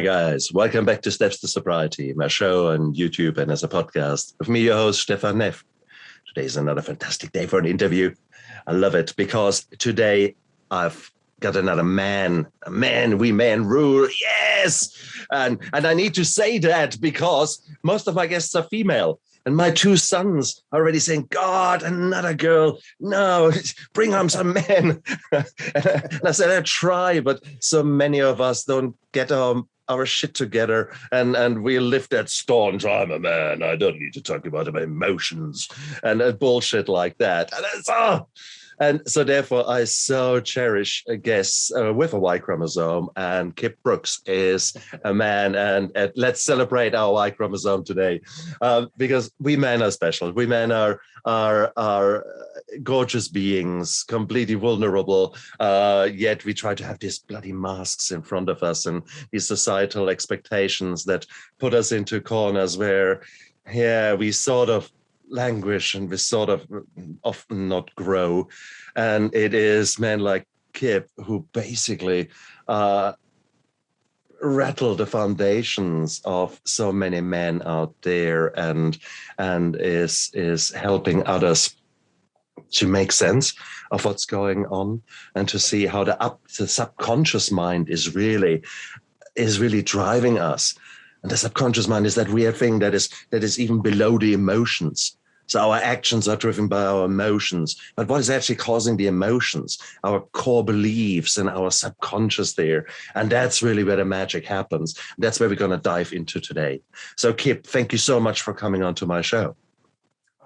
guys, welcome back to Steps to Sobriety, my show on YouTube and as a podcast. With me, your host, Stefan Neff. Today is another fantastic day for an interview. I love it because today I've got another man. We man rule, yes! And I need to say that because most of my guests are female. And my two sons are already saying, God, another girl. No, bring on some men. And I said, I try, but so many of us don't get our shit together. And we live that staunch, I'm a man. I don't need to talk about my emotions and bullshit like that. And so therefore, I so cherish a guest with a Y chromosome, and Kip Brooks is a man. And let's celebrate our Y chromosome today, because we men are special. We men are gorgeous beings, completely vulnerable, yet we try to have these bloody masks in front of us and these societal expectations that put us into corners where, yeah, we sort of languish and we sort of often not grow. And it is men like Kip who basically rattle the foundations of so many men out there and is helping others to make sense of what's going on and to see how the subconscious mind is really driving us. And the subconscious mind is that weird thing that is even below the emotions. So our actions are driven by our emotions. But what is actually causing the emotions? Our core beliefs and our subconscious there. And that's really where the magic happens. That's where we're going to dive into today. So Kip, thank you so much for coming on to my show.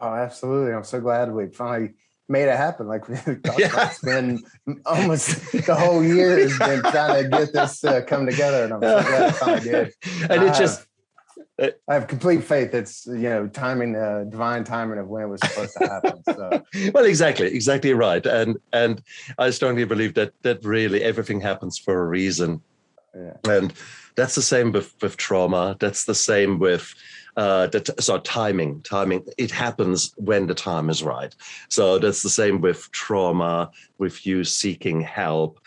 Oh, absolutely. I'm so glad we finally made it happen. Like we talked about, it's been almost the whole year has been trying to get this come together. And I'm so glad it finally did. And I have complete faith. It's, timing, divine timing of when it was supposed to happen. So. Well, exactly right. And I strongly believe that really everything happens for a reason. Yeah. And that's the same with trauma. That's the same with timing. It happens when the time is right. So that's the same with trauma, with you seeking help.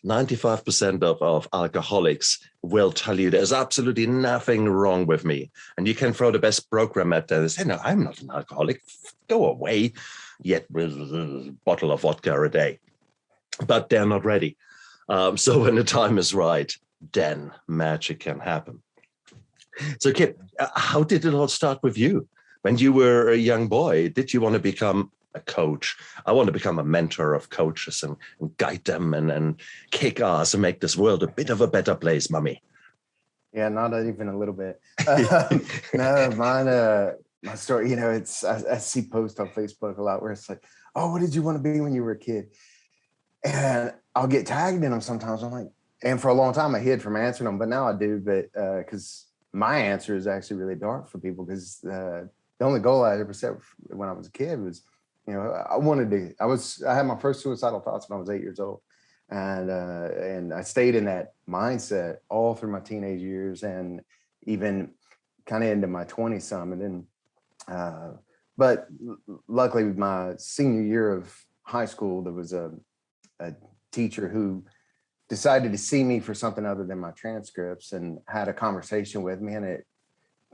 95% of alcoholics will tell you there's absolutely nothing wrong with me. And you can throw the best program at them and say, no, I'm not an alcoholic. Go away. Yet with a bottle of vodka a day. But they're not ready. So when the time is right, then magic can happen. So Kip, how did it all start with you? When you were a young boy, did you want to become a coach? I want to become a mentor of coaches and guide them and kick ass and make this world a bit of a better place, mommy. Yeah, not even a little bit. No, my story, it's I see posts on Facebook a lot where it's like, oh, what did you want to be when you were a kid? And I'll get tagged in them sometimes. I'm like, and for a long time I hid from answering them, but now I do, but because my answer is actually really dark for people, because the only goal I ever set when I was a kid was, I had my first suicidal thoughts when I was 8 years old. And I stayed in that mindset all through my teenage years and even kind of into my 20s some. And then, but luckily my senior year of high school, there was a teacher who decided to see me for something other than my transcripts and had a conversation with me, and it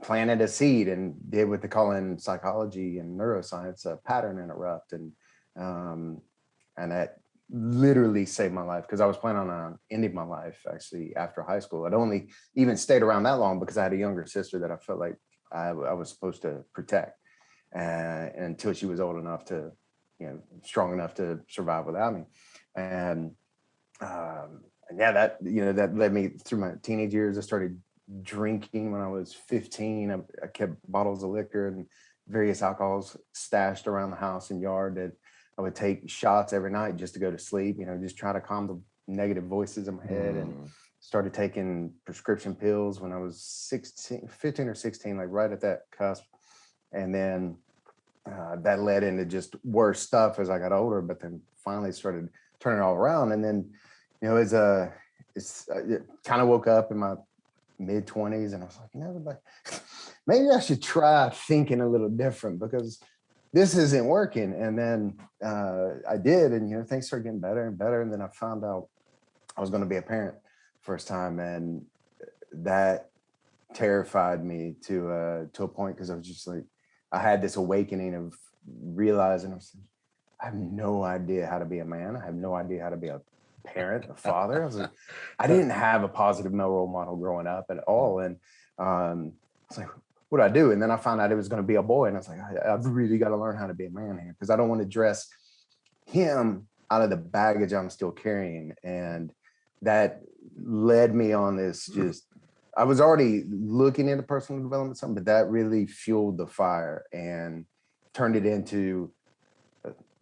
planted a seed and did what they call in psychology and neuroscience a pattern interrupt. And that literally saved my life, because I was planning on ending my life actually after high school. I'd only even stayed around that long because I had a younger sister that I felt like I was supposed to protect until she was old enough to, strong enough to survive without me. And yeah, that led me through my teenage years. I started drinking when I was 15. I kept bottles of liquor and various alcohols stashed around the house and yard that I would take shots every night just to go to sleep, just try to calm the negative voices in my head. And started taking prescription pills when I was 15 or 16, like right at that cusp. And then that led into just worse stuff as I got older, but then finally started turning it all around. And then, I kind of woke up in my mid 20s and I was like, maybe I should try thinking a little different, because this isn't working. And then I did, and things started getting better and better. And then I found out I was going to be a parent first time, and that terrified me to a point, because I was just like, I had this awakening of realizing I have no idea how to be a man. I have no idea how to be a parent, a father. I was like, I didn't have a positive male role model growing up at all. And I was like, what do I do? And then I found out it was going to be a boy. And I was like, I've really got to learn how to be a man here, because I don't want to dress him out of the baggage I'm still carrying. And that led me on this I was already looking into personal development, something, but that really fueled the fire and turned it into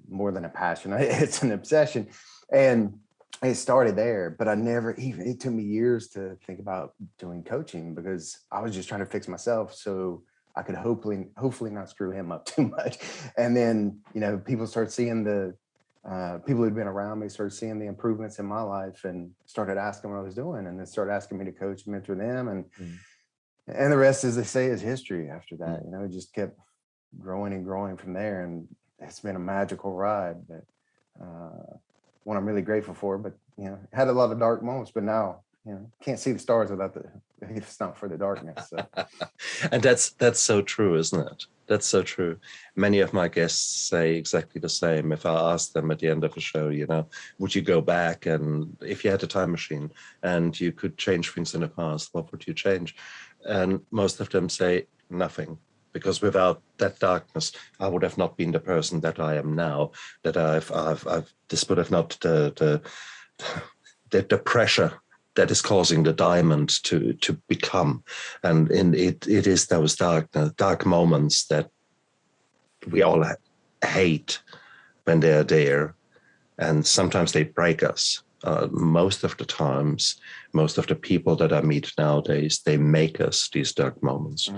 more than a passion. It's an obsession. And it started there, but it took me years to think about doing coaching, because I was just trying to fix myself so I could hopefully not screw him up too much. And then, people start seeing people who'd been around me started seeing the improvements in my life and started asking what I was doing, and then started asking me to coach, mentor them. And the rest, as they say, is history after that. It just kept growing and growing from there. And it's been a magical ride, but one I'm really grateful for. But had a lot of dark moments, but now can't see the stars without if it's not for the darkness. So. And that's so true, isn't it? That's so true. Many of my guests say exactly the same. If I ask them at the end of a show, would you go back, and if you had a time machine and you could change things in the past, what would you change? And most of them say nothing. Because without that darkness, I would have not been the person that I am now. That this would have not the pressure that is causing the diamond to become. And it is those dark moments that we all hate when they are there, and sometimes they break us. Most of the times, most of the people that I meet nowadays, they make us these dark moments.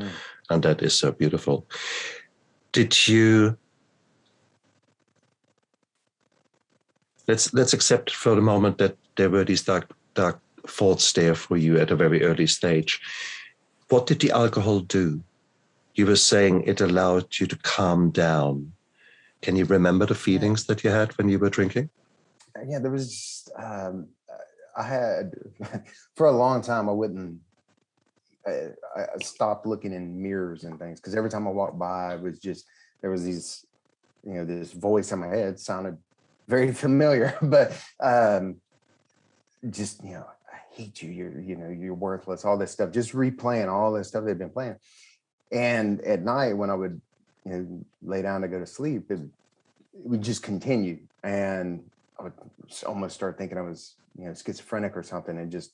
And that is so beautiful. Let's accept for the moment that there were these dark thoughts there for you at a very early stage. What did the alcohol do? You were saying it allowed you to calm down. Can you remember the feelings that you had when you were drinking? Yeah, there was, I had, for a long time, I stopped looking in mirrors and things, because every time I walked by, there was these, this voice in my head sounded very familiar, but I hate you, you're worthless, all this stuff, just replaying all this stuff they've been playing. And at night when I would lay down to go to sleep, it would just continue. And I would almost start thinking I was, schizophrenic or something, and just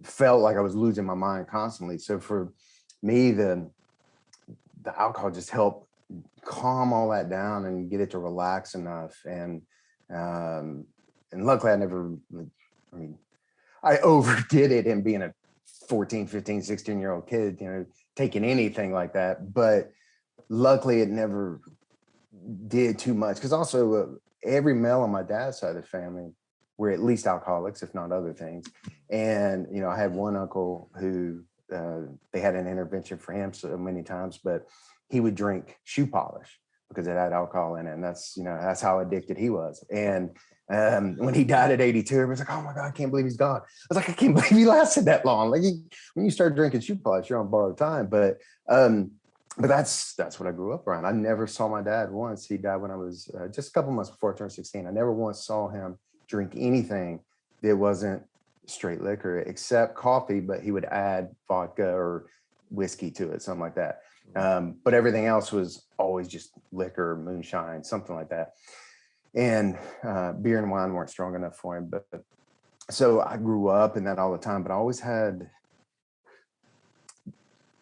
felt like I was losing my mind constantly. So for me, the alcohol just helped calm all that down and get it to relax enough. And luckily I overdid it in being a 14, 15, 16-year-old kid, taking anything like that. But luckily it never did too much, because also every male on my dad's side of the family were at least alcoholics, if not other things. And I had one uncle who they had an intervention for him so many times, but he would drink shoe polish because it had alcohol in it, and that's how addicted he was. And when he died at 82, everyone's like, "Oh my God, I can't believe he's gone." I was like, "I can't believe he lasted that long." Like, when you start drinking shoe polish, you're on borrowed time. But that's what I grew up around. I never saw my dad once. He died when I was just a couple months before I turned 16. I never once saw him drink anything that wasn't straight liquor, except coffee, but he would add vodka or whiskey to it, something like that. But everything else was always just liquor, moonshine, something like that. And beer and wine weren't strong enough for him. But so I grew up in that all the time, but I always had,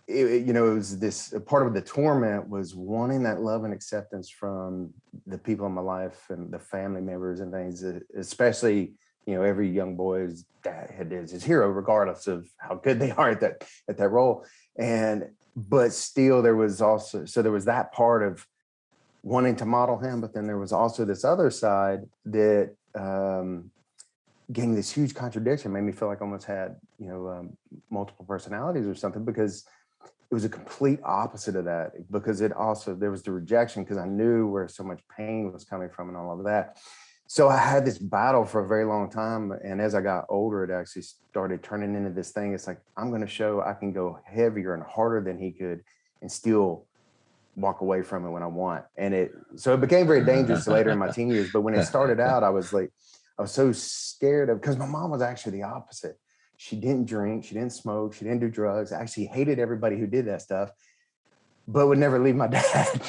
it was this part of the torment was wanting that love and acceptance from the people in my life and the family members and things, especially, every young boy's dad is his hero, regardless of how good they are at that role. But still there was that part of wanting to model him, but then there was also this other side that getting this huge contradiction, made me feel like I almost had, multiple personalities or something, because it was a complete opposite of that. Because there was the rejection, because I knew where so much pain was coming from and all of that. so I had this battle for a very long time. And as I got older, it actually started turning into this thing. It's like, I'm going to show I can go heavier and harder than he could and still walk away from it when I want. And so it became very dangerous later in my teen years. But when it started out, I was so scared of, because my mom was actually the opposite. She didn't drink, she didn't smoke, she didn't do drugs. Actually hated everybody who did that stuff, but would never leave my dad.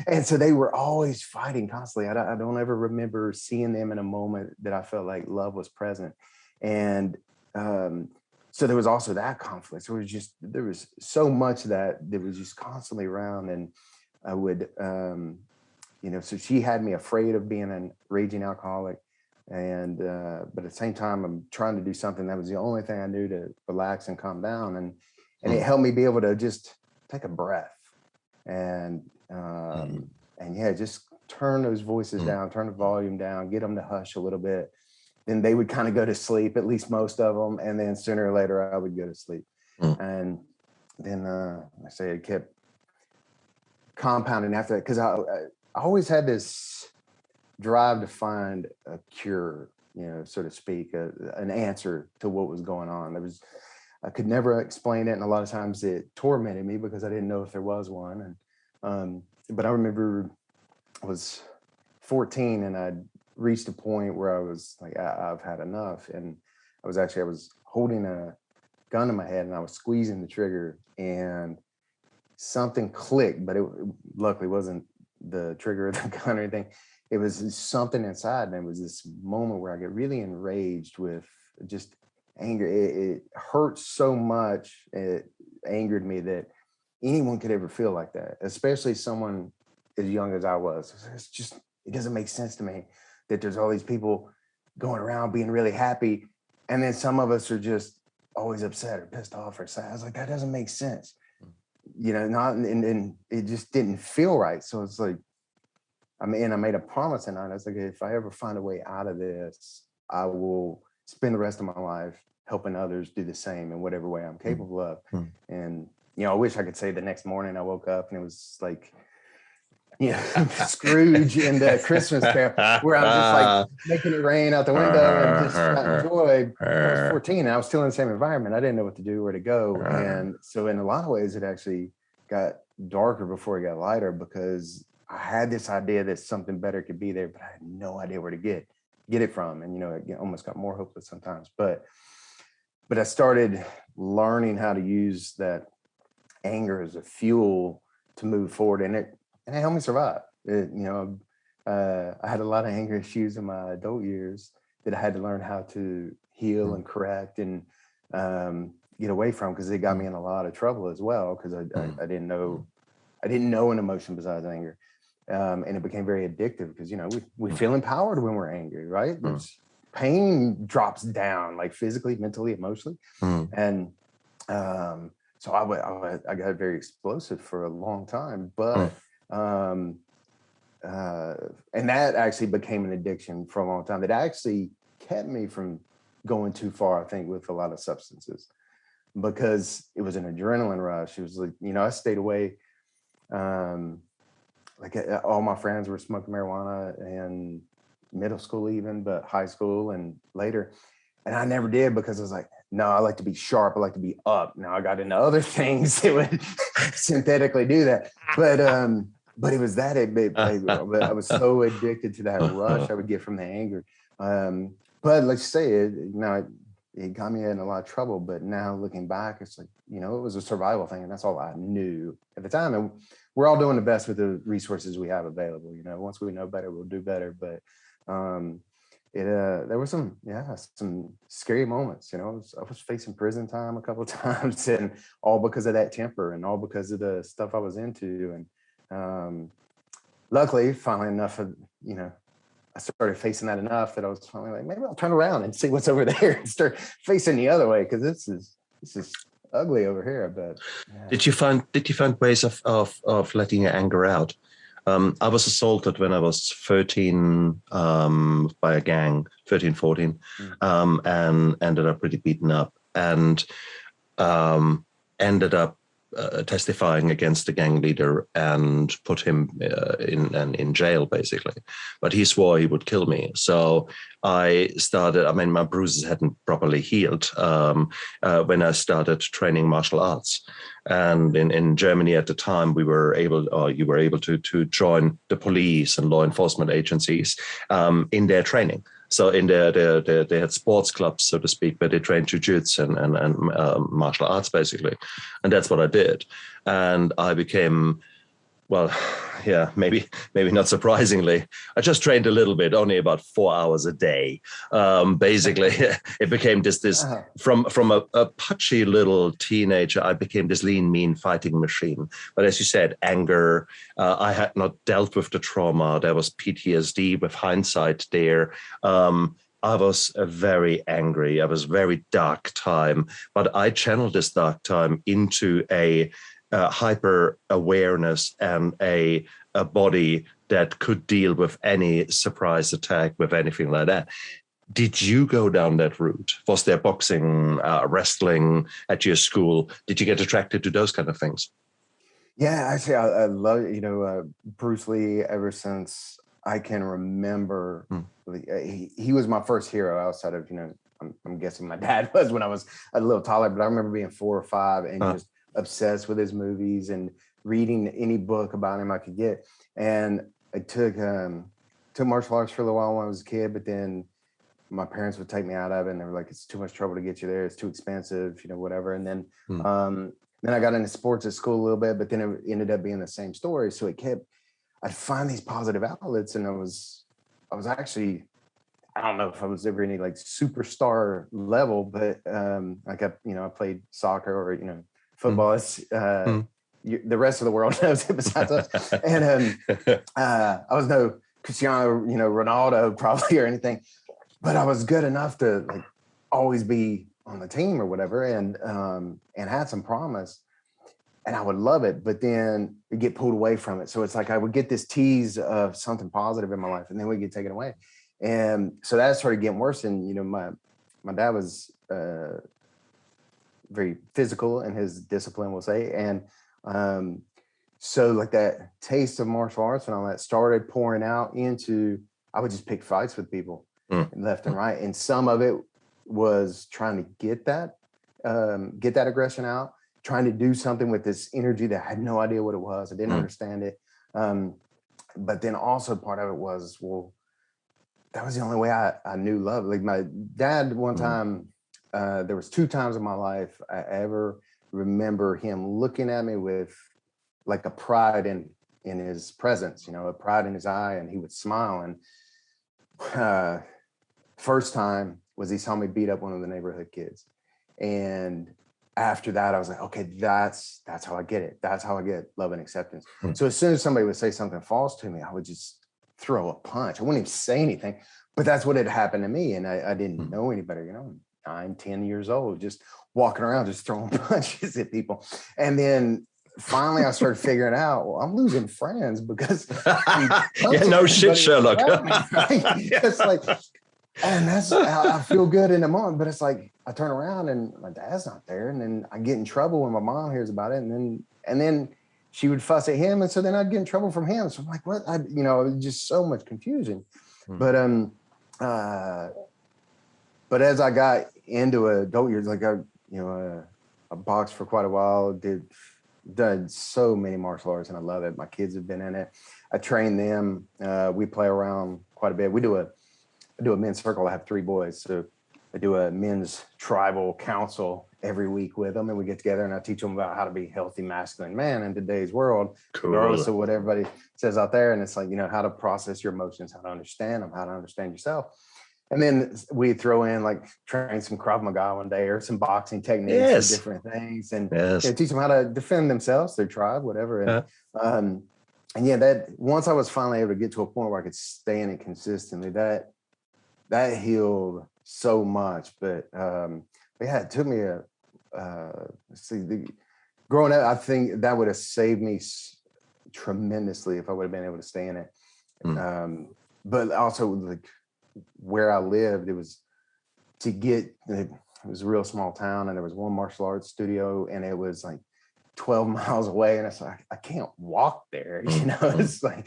And so they were always fighting constantly. I don't ever remember seeing them in a moment that I felt like love was present. And so there was also that conflict. So there was so much that was just constantly around. And I would, so she had me afraid of being a raging alcoholic. And, but at the same time, I'm trying to do something that was the only thing I knew to relax and calm down. And it helped me be able to just take a breath and just turn those voices down, turn the volume down, get them to hush a little bit. Then they would kind of go to sleep, at least most of them. And then sooner or later I would go to sleep. And then it kept compounding after that. Because I always had this drive to find a cure, so to speak, an answer to what was going on. I could never explain it. And a lot of times it tormented me because I didn't know if there was one. And, but I remember I was 14 and I'd reached a point where I was like, I've had enough. And I was holding a gun in my head and I was squeezing the trigger and something clicked, but it luckily wasn't the trigger of the gun or anything. It was something inside. And it was this moment where I get really enraged with just anger. It hurt so much. It angered me that anyone could ever feel like that, especially someone as young as I was. It doesn't make sense to me that there's all these people going around being really happy. And then some of us are just always upset or pissed off or sad. I was like, that doesn't make sense. And it just didn't feel right. So it's like, I made a promise and I was like, if I ever find a way out of this, I will spend the rest of my life helping others do the same in whatever way I'm capable of. And, I wish I could say the next morning I woke up and it was like, Scrooge in the Christmas Carol, where I was just like making it rain out the window and just got joy. I was 14 and I was still in the same environment. I didn't know what to do, where to go. And so in a lot of ways, it actually got darker before it got lighter because I had this idea that something better could be there, but I had no idea where to get it from. And, it almost got more hopeless sometimes. But I started learning how to use that anger as a fuel to move forward. And it helped me survive. I had a lot of anger issues in my adult years that I had to learn how to heal and correct and get away from, because it got me in a lot of trouble as well, because I didn't know an emotion besides anger. And it became very addictive because, we feel empowered when we're angry, right? Pain drops down, like physically, mentally, emotionally. And so I got very explosive for a long time, but and that actually became an addiction for a long time. That actually kept me from going too far, I think, with a lot of substances, because it was an adrenaline rush. It was like, I stayed away. Like all my friends were smoking marijuana in middle school even, but high school and later. And I never did, because I was like, no, I like to be sharp. I like to be up. Now I got into other things that would synthetically do that. But it was that, I was so addicted to that rush I would get from the anger. But like you say, it got me in a lot of trouble. But now looking back, it's like, it was a survival thing. And that's all I knew at the time. And we're all doing the best with the resources we have available. Once we know better, we'll do better. But there were some scary moments. I was facing prison time a couple of times, and all because of that temper and all because of the stuff I was into. And luckily, finally enough of, I started facing that enough that I was finally like, maybe I'll turn around and see what's over there and start facing the other way, because this is ugly over here. But yeah. Did you find ways of letting your anger out? I was assaulted when I was 13 by a gang, 13, 14, and ended up pretty beaten up, and ended up testifying against the gang leader and put him in jail, basically. But he swore he would kill me. So I started, I mean, my bruises hadn't properly healed when I started training martial arts. And in Germany at the time, you were able to join the police and law enforcement agencies in their training. So in they had sports clubs, so to speak, where they trained jiu-jitsu and martial arts, basically. And that's what I did. And I became, well, yeah, maybe not surprisingly, I just trained a little bit, only about 4 hours a day. Basically, it became this from a pudgy little teenager, I became this lean, mean fighting machine. But as you said, anger, I had not dealt with the trauma. There was PTSD with hindsight there. I was very angry. I was very dark time, but I channeled this dark time into a hyper awareness and a body that could deal with any surprise attack, with anything like that. Did you go down that route? Was there boxing, wrestling at your school? Did you get attracted to those kind of things? Yeah, actually, I love, Bruce Lee ever since I can remember. He was my first hero outside of, I'm guessing my dad was when I was a little taller, but I remember being 4 or 5 and just obsessed with his movies and reading any book about him I could get. And I took martial arts for a little while when I was a kid, but then my parents would take me out of it and they were like, it's too much trouble to get you there. It's too expensive, whatever. And then I got into sports at school a little bit, but then it ended up being the same story. So I'd find these positive outlets, and I was actually, I don't know if I was ever any like superstar level, but I played soccer or, football. The rest of the world knows it besides us. And I was no Cristiano, Ronaldo probably or anything, but I was good enough to like always be on the team or whatever, and had some promise, and I would love it, but then we get pulled away from it. So it's like I would get this tease of something positive in my life, and then we get taken away, and so that started getting worse. And my dad was very physical in his discipline, we'll say, and so like that taste of martial arts and all that started pouring out into, I would just pick fights with people left and right, and some of it was trying to get that aggression out, trying to do something with this energy that I had no idea what it was. I didn't understand it. But then also part of it was, well, that was the only way I knew love. Like my dad, one time, there was 2 times in my life I ever remember him looking at me with like a pride in his presence, a pride in his eye, and he would smile. And first time was he saw me beat up one of the neighborhood kids. And after that, I was like, okay, that's how I get it. That's how I get love and acceptance. So as soon as somebody would say something false to me, I would just throw a punch. I wouldn't even say anything, but that's what had happened to me. And I didn't know any better, 9, 10 years old, just walking around, just throwing punches at people. And then finally I started figuring out, well, I'm losing friends because yeah, no shit, Sherlock. It's like, and I feel good in the moment, but it's like I turn around and my dad's not there, and then I get in trouble when my mom hears about it, and then she would fuss at him, and so then I'd get in trouble from him. So I'm like, what? Just so much confusion. But as I got into adult years, like I boxed for quite a while, done so many martial arts, and I love it. My kids have been in it. I train them. We play around quite a bit. I do a men's circle. I have 3 boys, so I do a men's tribal council every week with them, and we get together and I teach them about how to be healthy, masculine man in today's world, regardless of what everybody says out there. And it's like, how to process your emotions, how to understand them, how to understand yourself. And then we throw in like train some Krav Maga one day or some boxing techniques, or different things, and teach them how to defend themselves, their tribe, whatever. And that once I was finally able to get to a point where I could stay in it consistently, that healed so much. But it took me growing up, I think that would have saved me tremendously if I would have been able to stay in it. But also like where I lived, it was a real small town, and there was one martial arts studio, and it was like 12 miles away, and it's like, I can't walk there, it's like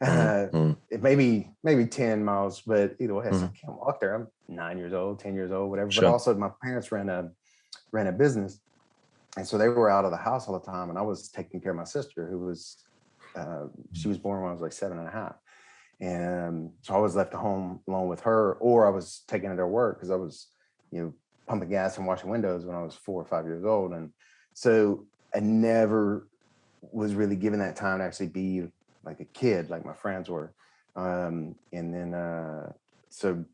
it maybe 10 miles, but either way, I can't walk there. I'm 9 years old, 10 years old, whatever. Sure. But also my parents ran a business, and so they were out of the house all the time, and I was taking care of my sister, who was she was born when I was like 7.5. And so I was left at home alone with her, or I was taking her to work because I was, pumping gas and washing windows when I was 4 or 5 years old. And so I never was really given that time to actually be like a kid, like my friends were. And then, so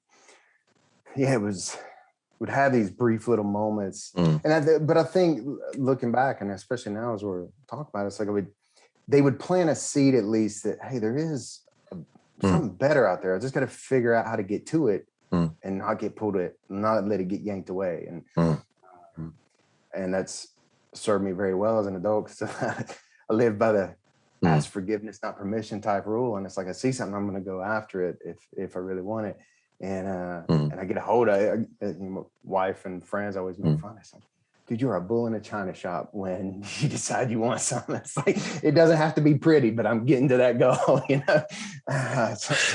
yeah, would have these brief little moments. But I think looking back, and especially now as we're talking about it, it's like they would plant a seed at least that, hey, there is something better out there. I just got to figure out how to get to it and not get pulled it, not let it get yanked away. And that's served me very well as an adult, because I live by the ask forgiveness, not permission type rule. And it's like, I see something, I'm going to go after it if I really want it. And I get a hold of it. My wife and friends always make fun. It's like, dude, you're a bull in a china shop when you decide you want something. It's like, it doesn't have to be pretty, but I'm getting to that goal,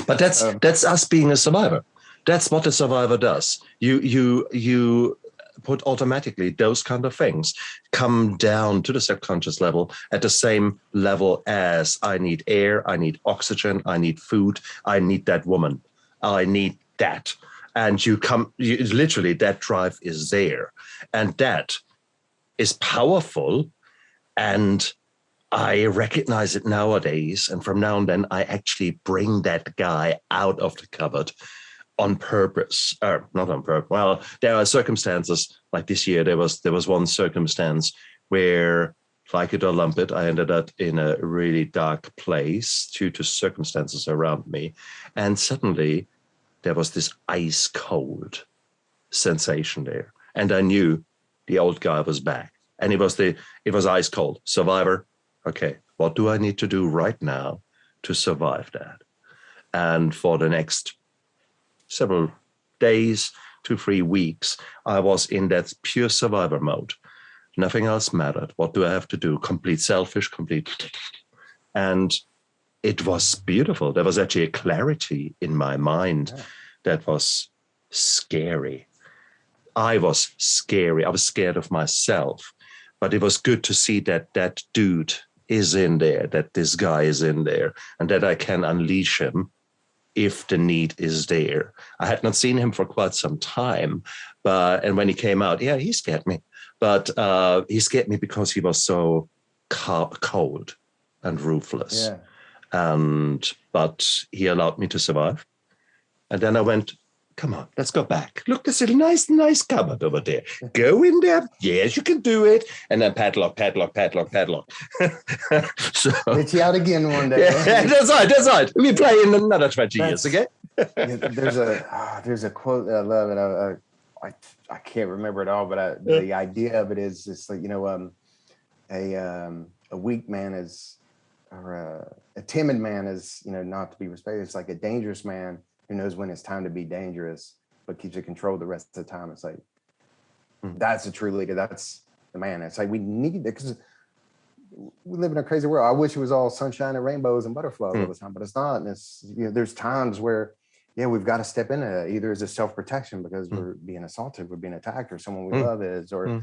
But that's us being a survivor. That's what a survivor does. You put automatically those kind of things come down to the subconscious level at the same level as I need air, I need oxygen, I need food, I need that woman, I need that. And you literally, that drive is there. And that is powerful. And I recognize it nowadays. And from now on then, I actually bring that guy out of the cupboard on purpose, or not on purpose. Well, there are circumstances like this year. There was one circumstance where, like it or lump it, I ended up in a really dark place due to circumstances around me. And suddenly there was this ice cold sensation there. And I knew the old guy was back, and it was ice cold. Survivor. Okay, what do I need to do right now to survive that? And for the next several days to 3 weeks, I was in that pure survivor mode. Nothing else mattered. What do I have to do? Complete selfish, complete. And it was beautiful. There was actually a clarity in my mind that was scary. I was scary. I was scared of myself. But it was good to see that that dude is in there, that this guy is in there, and that I can unleash him if the need is there. I had not seen him for quite some time, and when he came out, he scared me. But he scared me because he was so cold and ruthless. But he allowed me to survive. And then I went, come on, let's go back. Look, there's a nice cupboard over there. Go in there. Yes, you can do it. And then padlock. So, let you out again one day. Yeah, that's right. We'll play in another 20 years, okay? There's a quote that I love, and I can't remember it all, but the idea of it is, it's like, a weak man is, or a timid man is, not to be respected. It's like a dangerous man who knows when it's time to be dangerous, but keeps it controlled the rest of the time. It's like, that's a true leader. That's the man. It's like, we need it, because we live in a crazy world. I wish it was all sunshine and rainbows and butterflies all the time, but it's not. And it's, there's times where, we've got to step in it, either as a self-protection because we're being assaulted, we're being attacked, or someone we love is, or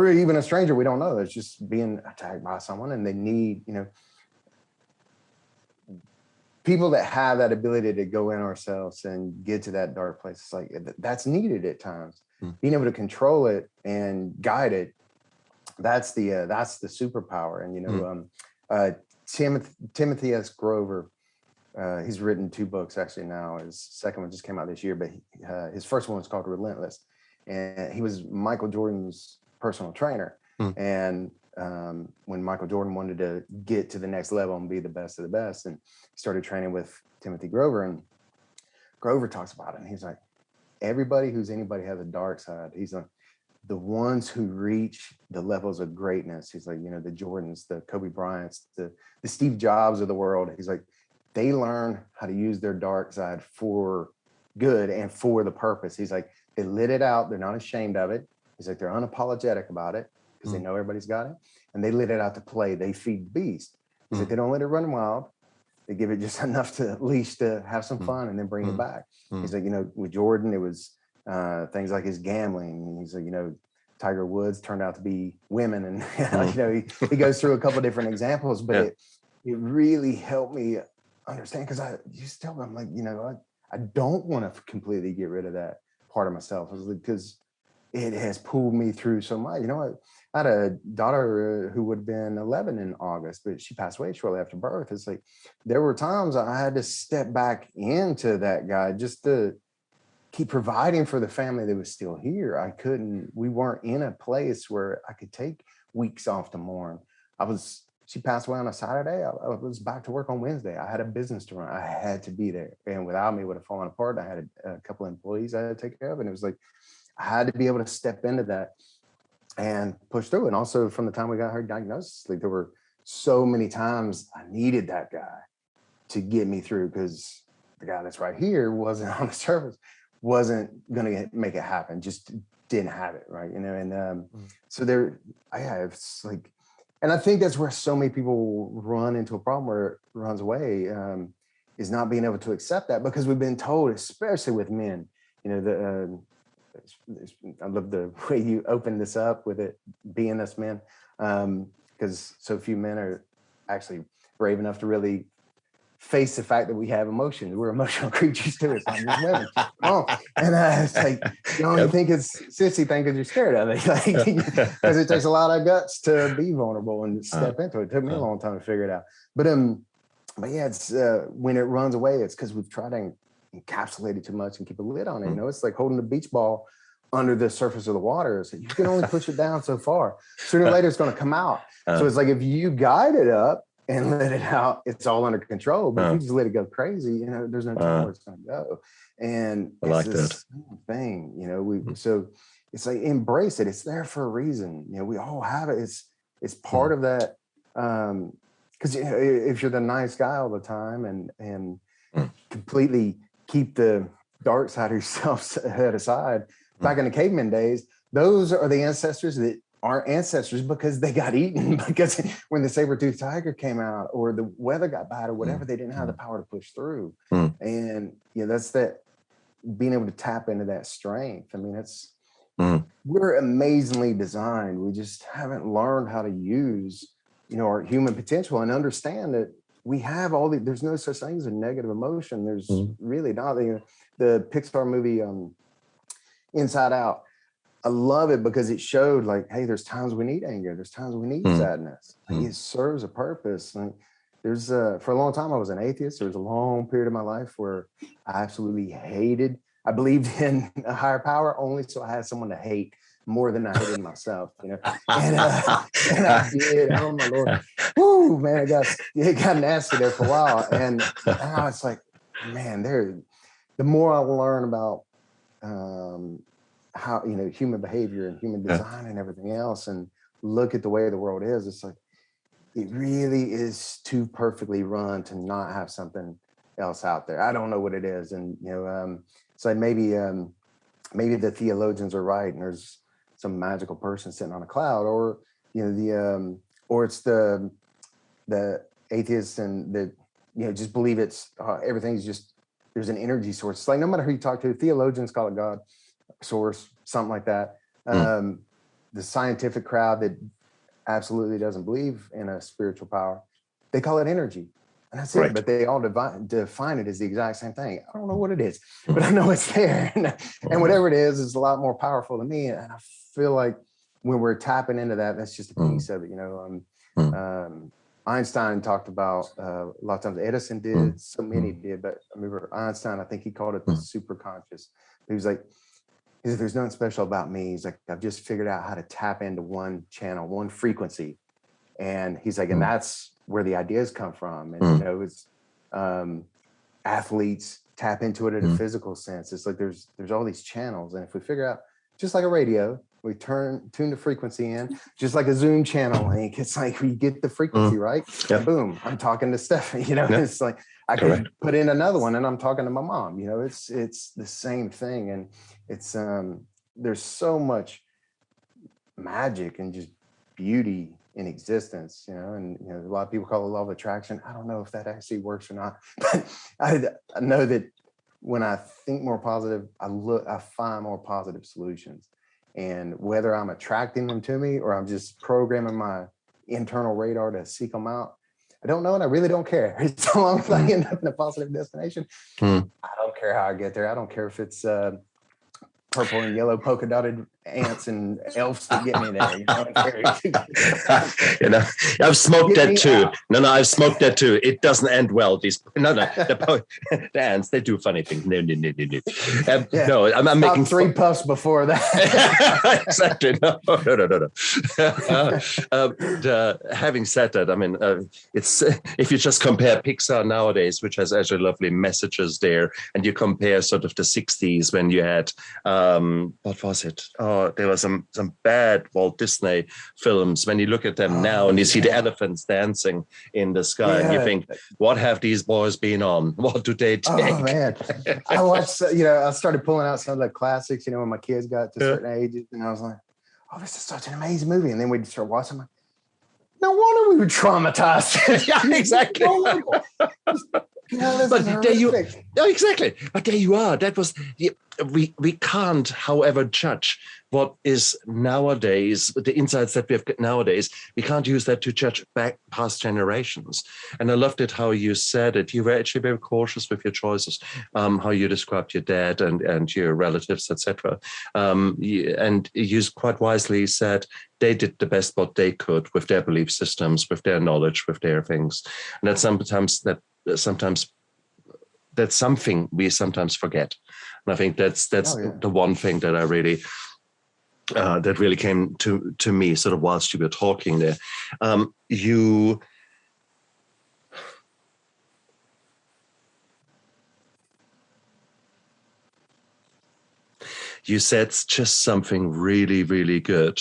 even a stranger we don't know that's just being attacked by someone, and they need, people that have that ability to go in ourselves and get to that dark place. It's like, that's needed at times. Being able to control it and guide it, that's the superpower. And Timothy S. Grover, he's written 2 books actually now. His second one just came out this year, but his first one was called Relentless, and he was Michael Jordan's personal trainer. And when Michael Jordan wanted to get to the next level and be the best of the best, and he started training with Timothy Grover, and Grover talks about it, and he's like, anybody has a dark side. He's like, the ones who reach the levels of greatness, he's like, the Jordans, the Kobe Bryants, the Steve Jobs of the world, he's like, they learn how to use their dark side for good and for the purpose. He's like, they lit it out. They're not ashamed of it. He's like, they're unapologetic about it, because they know everybody's got it, and they let it out to play. They feed the beast. He's like, they don't let it run wild. They give it just enough to at least to have some fun and then bring it back. He's like, with Jordan, it was things like his gambling. He's like, Tiger Woods turned out to be women, and he goes through a couple of different examples, but it really helped me understand, because I used to tell him, I'm like, I don't want to completely get rid of that part of myself, because it has pulled me through so much. I had a daughter who would have been 11 in August, but she passed away shortly after birth. It's like, there were times I had to step back into that guy just to keep providing for the family that was still here. We weren't in a place where I could take weeks off to mourn. She passed away on a Saturday. I was back to work on Wednesday. I had a business to run. I had to be there. And without me, it would have fallen apart. I had a couple of employees I had to take care of. And it was like, I had to be able to step into that and push through. And also, from the time we got her diagnosis, like, there were so many times I needed that guy to get me through, because the guy that's right here wasn't on the surface, wasn't going to make it happen, just didn't have it. Right. So it's like, and I think that's where so many people run into a problem where it runs away, is not being able to accept that, because we've been told, especially with men, I love the way you opened this up with it being us men, because so few men are actually brave enough to really face the fact that we have emotions. We're emotional creatures too. It's not just women. And it's like, you only think it's sissy thing because you're scared of it, because it takes a lot of guts to be vulnerable and step into it. It took me a long time to figure it out. But yeah, it's when it runs away, it's because we've tried to encapsulate it too much and keep a lid on it. It's like holding the beach ball under the surface of the water. So you can only push it down so far. Sooner or later, it's going to come out. So it's like, if you guide it up and let it out, it's all under control. But if you just let it go crazy, there's no time where it's going to go. And I like that thing, so it's like, embrace it. It's there for a reason. We all have it. It's part of that. Because if you're the nice guy all the time and completely keep the dark side of yourself set aside, back in the caveman days, those are the ancestors that aren't ancestors because they got eaten, because when the saber-toothed tiger came out or the weather got bad or whatever, they didn't have the power to push through. And that's that, being able to tap into that strength. I mean, we're amazingly designed. We just haven't learned how to use, our human potential and understand that we have there's no such thing as a negative emotion. There's really not. The Pixar movie, Inside Out, I love it because it showed, like, hey, there's times we need anger. There's times we need sadness. Like, it serves a purpose. Like, there's for a long time, I was an atheist. There was a long period of my life where I absolutely hated. I believed in a higher power only so I had someone to hate more than I hated myself, And I did. Oh my Lord, whoo, man, it got nasty there for a while. And now it's like, man, the more I learn about how human behavior and human design and everything else, and look at the way the world is, it's like, it really is too perfectly run to not have something else out there. I don't know what it is. And it's like, maybe the theologians are right and there's some magical person sitting on a cloud, or or it's the atheists and the just believe it's everything's just, there's an energy source. It's like, no matter who you talk to, theologians call it God, source, something like that. The scientific crowd that absolutely doesn't believe in a spiritual power, they call it energy, and that's it. But they all define it as the exact same thing. I don't know what it is, but I know it's there, and whatever it is a lot more powerful than me. And I feel like when we're tapping into that, that's just a piece of it. Einstein talked about a lot of times. Edison did, so many did, but I remember Einstein, I think he called it the superconscious. He was like, there's nothing special about me. He's like, I've just figured out how to tap into one channel, one frequency. And he's like, and that's where the ideas come from. And, it's athletes tap into it in a physical sense. It's like, there's all these channels. And if we figure out, just like a radio, we tune the frequency in, just like a Zoom channel link. It's like, we get the frequency right. Boom, I'm talking to Stephanie, it's like, I could put in another one and I'm talking to my mom, it's the same thing. And it's, there's so much magic and just beauty in existence, and a lot of people call it law of attraction. I don't know if that actually works or not, but I know that when I think more positive, I find more positive solutions. And whether I'm attracting them to me or I'm just programming my internal radar to seek them out, I don't know, and I really don't care. So long as I end up in a positive destination, I don't care how I get there. I don't care if it's purple and yellow polka dotted ants and elves that get me there. I've smoked that too. No, I've smoked that too. It doesn't end well. The ants, they do funny things. No. No, I'm making 3 puffs before that. Exactly. No. Having said that, I mean, it's if you just compare Pixar nowadays, which has actually lovely messages there, and you compare sort of the 60s when you had what was it? Oh, there were some bad Walt Disney films. When you look at them now and you see the elephants dancing in the sky, and you think, what have these boys been on? What do they take? Oh man, I watched. I started pulling out some of the classics. When my kids got to certain ages, and I was like, "Oh, this is such an amazing movie." And then we'd start watching. Like, no wonder we were traumatized. Yeah, exactly. But there you, exactly. But there you are. That was we can't, however, judge what is nowadays the insights that we have nowadays. We can't use that to judge back past generations. And I loved it how you said it. You were actually very cautious with your choices, how you described your dad and your relatives, etc. And you quite wisely said they did the best what they could with their belief systems, with their knowledge, with their things. And that's something we sometimes forget. And I think that's the one thing that I really that really came to me sort of whilst you were talking there. You said just something really, really good.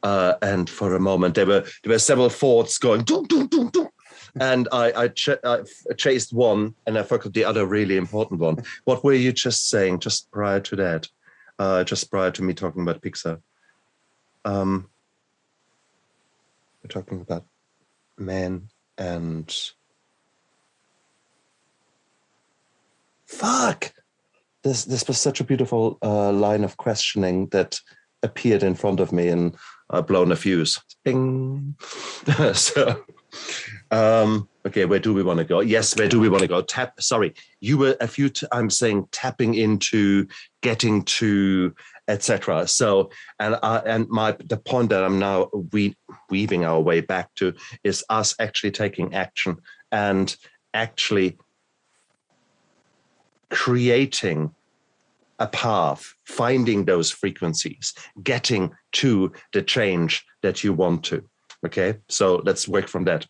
And for a moment, there were several thoughts going, dum, dum, dum, dum. And I chased one and I forgot the other really important one. What were you just saying just prior to that? Just prior to me talking about Pixar? We're talking about man and... Fuck! This was such a beautiful line of questioning that appeared in front of me, and I've blown a fuse. Bing! So... okay, where do we want to go? Yes, where do we want to go? Sorry, you were a few times saying tapping into, getting to, etc. So, the point that I'm now weaving our way back to is us actually taking action and actually creating a path, finding those frequencies, getting to the change that you want to. Okay, so let's work from that.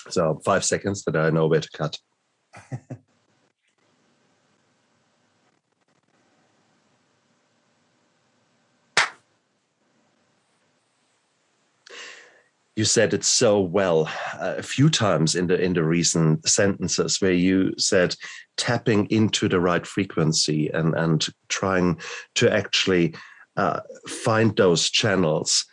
So 5 seconds that I know where to cut. You said it so well a few times in the recent sentences where you said tapping into the right frequency and trying to actually find those channels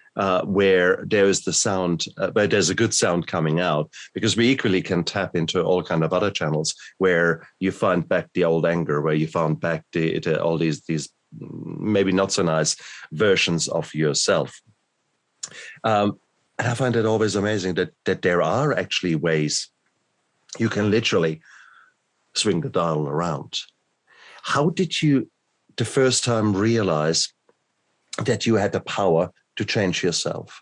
where there is the sound, where there's a good sound coming out, because we equally can tap into all kind of other channels where you find back the old anger, where you found back all these maybe not so nice versions of yourself. And I find it always amazing that there are actually ways you can literally swing the dial around. How did you the first time realize that you had the power to change yourself?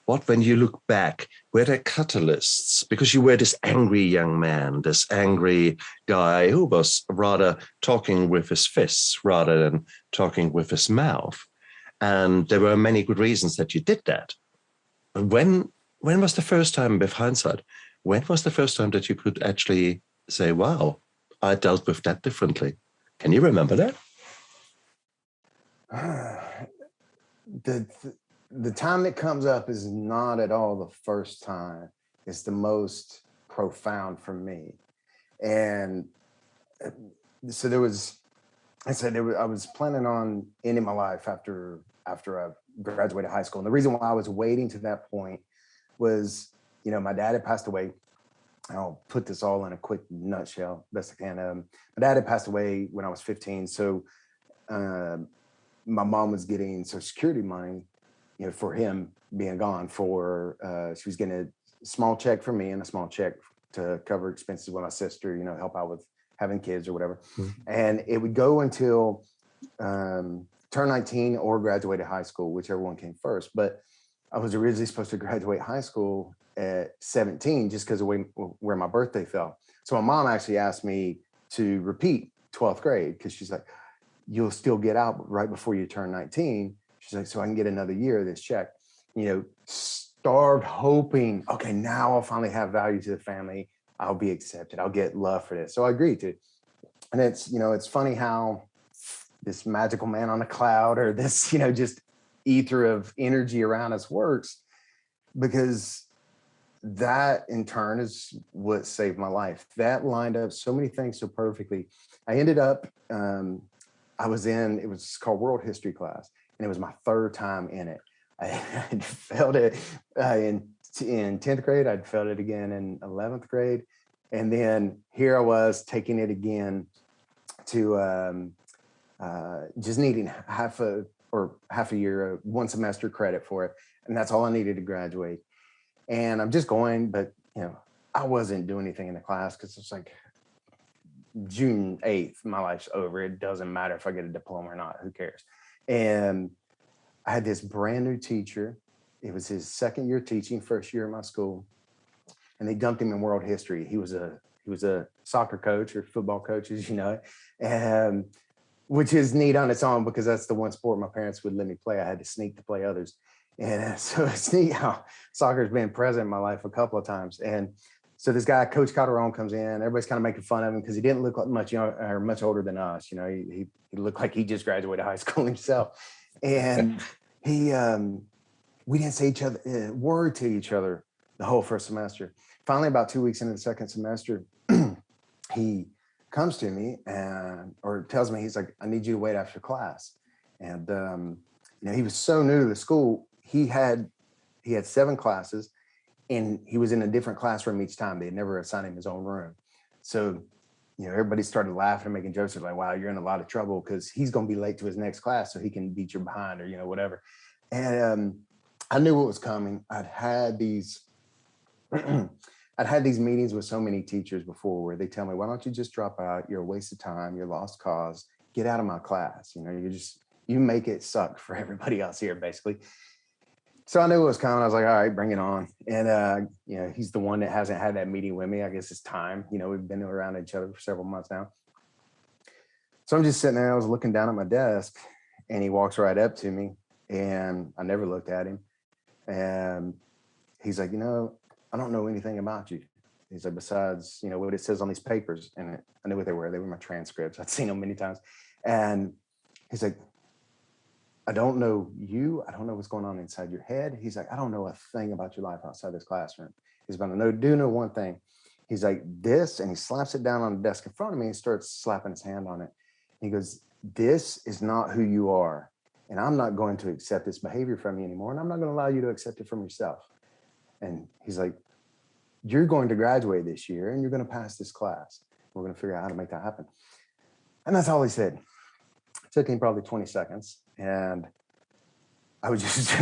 What, when you look back, were there catalysts? Because you were this angry young man, this angry guy who was rather talking with his fists rather than talking with his mouth. And there were many good reasons that you did that. When was the first time, with hindsight, when was the first time that you could actually say, wow, I dealt with that differently? Can you remember that? The time that comes up is not at all the first time. It's the most profound for me. And so I was planning on ending my life after I graduated high school. And the reason why I was waiting to that point was, my dad had passed away. I'll put this all in a quick nutshell, best I can. My dad had passed away when I was 15. So my mom was getting Social Security money, for him being gone. She was getting a small check from me and a small check to cover expenses with my sister, help out with having kids or whatever. Mm-hmm. And it would go until turn 19 or graduated high school, whichever one came first. But I was originally supposed to graduate high school at 17 just because of where my birthday fell. So my mom actually asked me to repeat 12th grade because she's like, you'll still get out right before you turn 19. She's like, so I can get another year of this check. Starved hoping, okay, now I'll finally have value to the family. I'll be accepted. I'll get love for this. So I agreed to. And it's funny how this magical man on a cloud or this, just ether of energy around us works, because that in turn is what saved my life. That lined up so many things so perfectly. I ended up, it was called World History class, and it was my third time in it. I had failed it in 10th grade. I'd failed it again in 11th grade. And then here I was taking it again to just needing half a year, one semester credit for it. And that's all I needed to graduate. And I'm just going, but I wasn't doing anything in the class because it's like June 8th, my life's over. It doesn't matter if I get a diploma or not, who cares? And I had this brand new teacher. It was his second year teaching, first year at my school. And they dumped him in world history. He was a soccer coach or football coach, as you know, and which is neat on its own because that's the one sport my parents would let me play. I had to sneak to play others. And so it's neat how soccer's been present in my life a couple of times. And so this guy, Coach Calderon, comes in. Everybody's kind of making fun of him because he didn't look like much younger or much older than us. He looked like he just graduated high school himself. And we didn't say a word to each other the whole first semester. Finally, about 2 weeks into the second semester, he comes to me or tells me, he's like, I need you to wait after class. And, he was so new to the school. He had 7 classes and he was in a different classroom each time. They had never assigned him his own room. So, everybody started laughing and making jokes. They're like, wow, you're in a lot of trouble because he's going to be late to his next class so he can beat you behind or, whatever. And I knew what was coming. I'd had these meetings with so many teachers before where they tell me, why don't you just drop out? You're a waste of time. You're lost cause. Get out of my class. You make it suck for everybody else here, basically. So I knew it was coming. I was like, all right, bring it on. And, he's the one that hasn't had that meeting with me. I guess it's time. We've been around each other for several months now. So I'm just sitting there. I was looking down at my desk and he walks right up to me and I never looked at him. And he's like, I don't know anything about you. He's like, besides, what it says on these papers. And I knew what they were. They were my transcripts. I'd seen them many times. And he's like, I don't know you. I don't know what's going on inside your head. He's like, I don't know a thing about your life outside this classroom. He's going to do know one thing. He's like this, and he slaps it down on the desk in front of me and starts slapping his hand on it. He goes, this is not who you are. And I'm not going to accept this behavior from you anymore. And I'm not going to allow you to accept it from yourself. And he's like, you're going to graduate this year and you're going to pass this class. We're going to figure out how to make that happen. And that's all he said. It took him probably 20 seconds. And I was just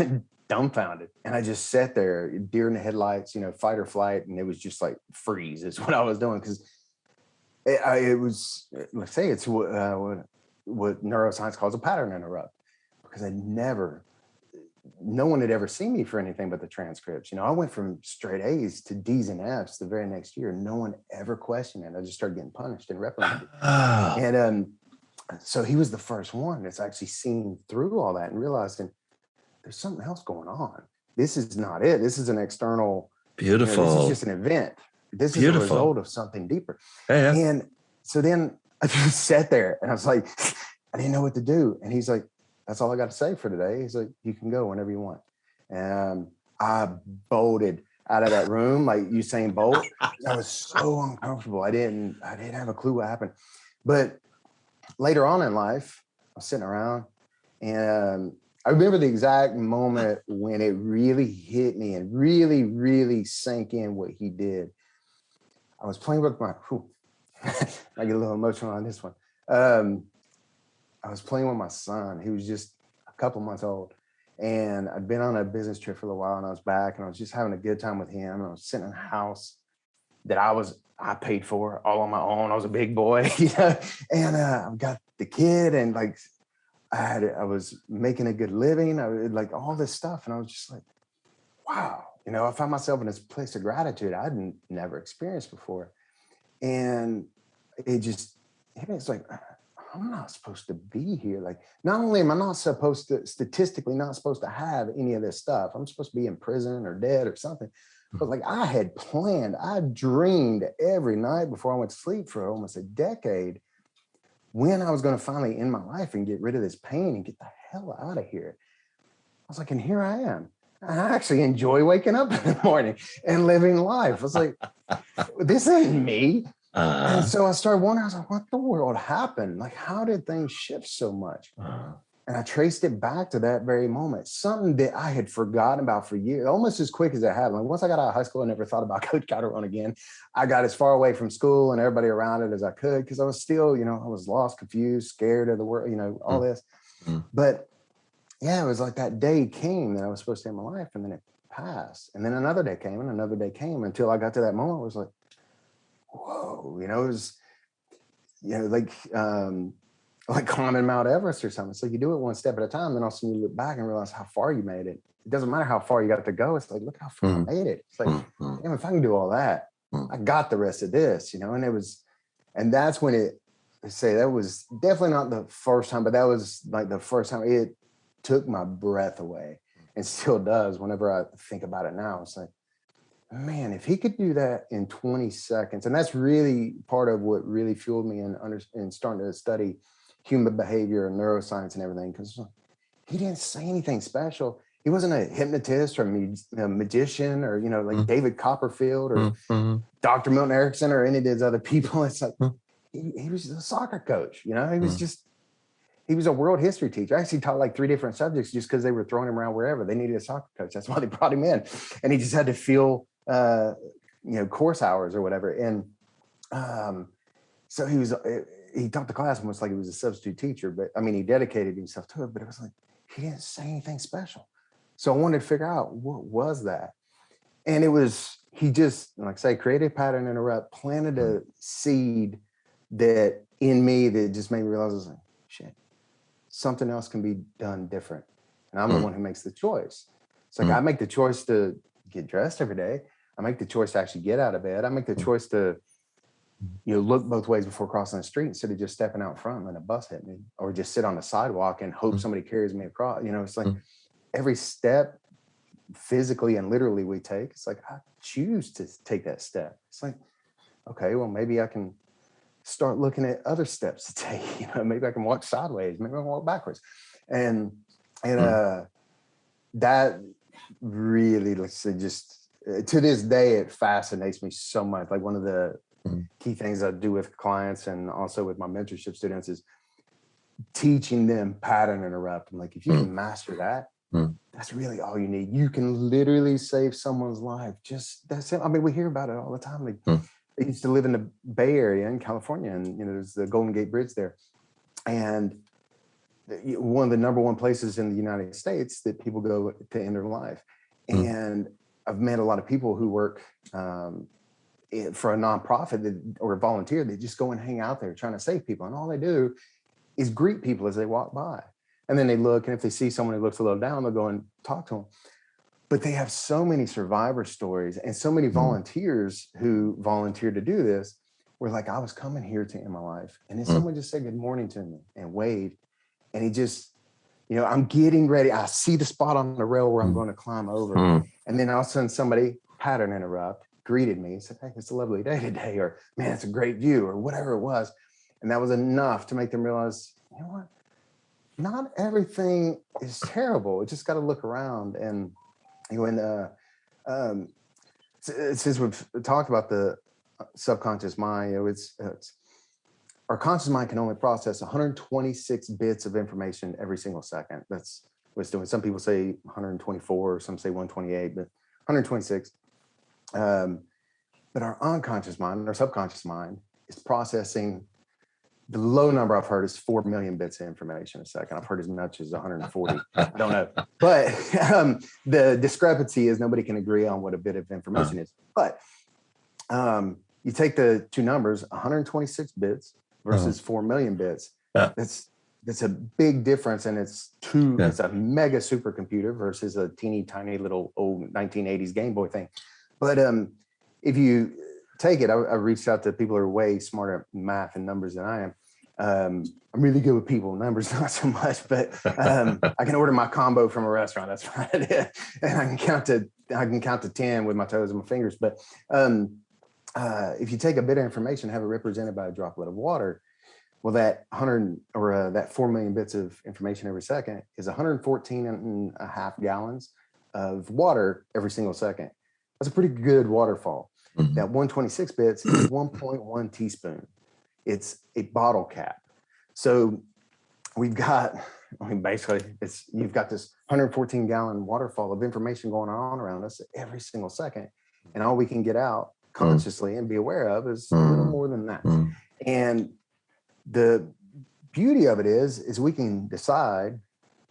dumbfounded. And I just sat there, deer in the headlights, fight or flight. And it was just like freeze is what I was doing. Because it was, let's say it's what neuroscience calls a pattern interrupt. Because no one had ever seen me for anything but the transcripts. I went from straight A's to D's and F's the very next year. No one ever questioned it. I just started getting punished and reprimanded. And so he was the first one that's actually seen through all that and realizing there's something else going on. This is not it. This is an external. Beautiful. This is just an event. This is a result of something deeper. Yeah. And so then I just sat there and I was like, I didn't know what to do. And he's like, that's all I got to say for today. He's like, you can go whenever you want. And I bolted out of that room like Usain Bolt. I was so uncomfortable. I didn't have a clue what happened. But later on in life, I was sitting around and I remember the exact moment when it really hit me and really, really sank in what he did. I was playing with my, I get a little emotional on this one. I was playing with my son. He was just a couple months old. And I'd been on a business trip for a little while, and I was back, and I was just having a good time with him. And I was sitting in a house that I paid for all on my own. I was a big boy, you know, and I've got the kid, and like I was making a good living. Like all this stuff. And I was just like, wow, you know, I found myself in this place of gratitude I'd never experienced before. And it just hit me. It's like, I'm not supposed to be here. Like, not only am I not supposed to, statistically not supposed to have any of this stuff, I'm supposed to be in prison or dead or something. But like I had planned, I dreamed every night before I went to sleep for almost a decade when I was going to finally end my life and get rid of this pain and get the hell out of here. I was like, and here I am. I actually enjoy waking up in the morning and living life. I was like, this ain't me. And so I started wondering, I was like, what the world happened? Like, how did things shift so much? And I traced it back to that very moment, something that I had forgotten about for years, almost as quick as it happened. Like once I got out of high school, I never thought about Coach Calderon again. I got as far away from school and everybody around it as I could, because I was still, you know, I was lost, confused, scared of the world, you know, all this. But yeah, it was like that day came that I was supposed to end my life, and then it passed. And then another day came and another day came until I got to that moment where I was like, whoa, you know, it was, you know, like climbing Mount Everest or something. So you do it one step at a time, then all of a sudden you look back and realize how far you made it. It doesn't matter how far you got to go. It's like, look how far I made it. It's like, damn, if I can do all that, I got the rest of this, you know. And that's when that was definitely not the first time, but that was like the first time it took my breath away, and still does whenever I think about it now. It's like, man, if he could do that in 20 seconds, and that's really part of what really fueled me in starting to study human behavior and neuroscience and everything, because he didn't say anything special. He wasn't a hypnotist or a magician or, you know, like David Copperfield or Dr. Milton Erickson or any of these other people. It's like, he was a soccer coach, you know, he was a world history teacher. I actually taught like 3 different subjects just because they were throwing him around wherever. They needed a soccer coach. That's why they brought him in. And he just had to fill, you know, course hours or whatever. And so he taught the class almost like he was a substitute teacher. But I mean, he dedicated himself to it, but it was like, he didn't say anything special. So I wanted to figure out what was that. And it was, he just, like I say, created a pattern interrupt, planted a seed that in me that just made me realize, I was like, shit, something else can be done different. And I'm the one who makes the choice. It's like I make the choice to get dressed every day. I make the choice to actually get out of bed. I make the choice to, you know, look both ways before crossing the street instead of just stepping out front and letting a bus hit me, or just sit on the sidewalk and hope somebody carries me across. You know, it's like every step physically and literally we take, it's like I choose to take that step. It's like, okay, well, maybe I can start looking at other steps to take. You know, maybe I can walk sideways, maybe I can walk backwards. And that really, let's say, just to this day, it fascinates me so much. Like one of the key things I do with clients and also with my mentorship students is teaching them pattern interrupt. And like, if you can master that, that's really all you need. You can literally save someone's life. Just that's it. I mean, we hear about it all the time. Like, I used to live in the Bay Area in California, and you know, there's the Golden Gate Bridge there, and one of the number one places in the United States that people go to end their life. And I've met a lot of people who work for a nonprofit or volunteer. They just go and hang out there trying to save people, and all they do is greet people as they walk by. And then they look, and if they see someone who looks a little down, they'll go and talk to them. But they have so many survivor stories and so many volunteers who volunteered to do this, where like, I was coming here to end my life, and then someone just said good morning to me and waved. And he just, you know, I'm getting ready. I see the spot on the rail where I'm going to climb over. And then all of a sudden somebody pattern interrupt, greeted me and said, hey, it's a lovely day today, or man, it's a great view, or whatever it was. And that was enough to make them realize, you know what? Not everything is terrible. You just got to look around. And when since we've talked about the subconscious mind, you know, it's our conscious mind can only process 126 bits of information every single second. That's was doing. Some people say 124, some say 128, but 126. But our unconscious mind, our subconscious mind, is processing. The low number I've heard is 4 million bits of information a second. I've heard as much as 140. I don't know. But the discrepancy is nobody can agree on what a bit of information is. But you take the two numbers, 126 bits versus 4 million bits. That's a big difference. And it's a mega supercomputer versus a teeny tiny little old 1980s Game Boy thing. But if you take it, I reached out to people who are way smarter at math and numbers than I am. I'm really good with people, numbers not so much, but I can order my combo from a restaurant. That's about it. And I can count to 10 with my toes and my fingers. But if you take a bit of information, have it represented by a droplet of water, well, that 4 million bits of information every second is 114 and a half gallons of water every single second. That's a pretty good waterfall. Mm-hmm. That 126 bits is 1.1 teaspoon. It's a bottle cap. So you've got this 114 gallon waterfall of information going on around us every single second. And all we can get out consciously and be aware of is a little more than that. And the beauty of it is we can decide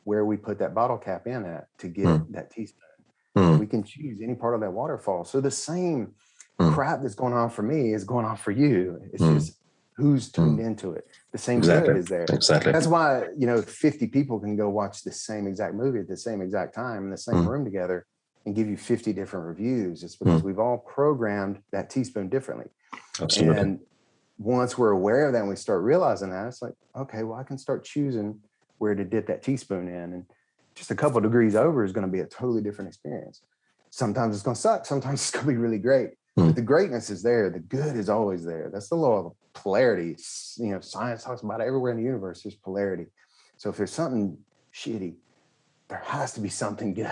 where we put that bottle cap in at to get that teaspoon. We can choose any part of that waterfall. So the same crap that's going on for me is going on for you. It's just who's tuned into it. The same good is there. Exactly. That's why, 50 people can go watch the same exact movie at the same exact time in the same room together and give you 50 different reviews. It's because we've all programmed that teaspoon differently. Absolutely. And once we're aware of that and we start realizing that, it's like, okay, well, I can start choosing where to dip that teaspoon in. And just a couple of degrees over is going to be a totally different experience. Sometimes it's going to suck. Sometimes it's going to be really great. But the greatness is there. The good is always there. That's the law of polarity. Science talks about it everywhere in the universe. There's polarity. So if there's something shitty, there has to be something good.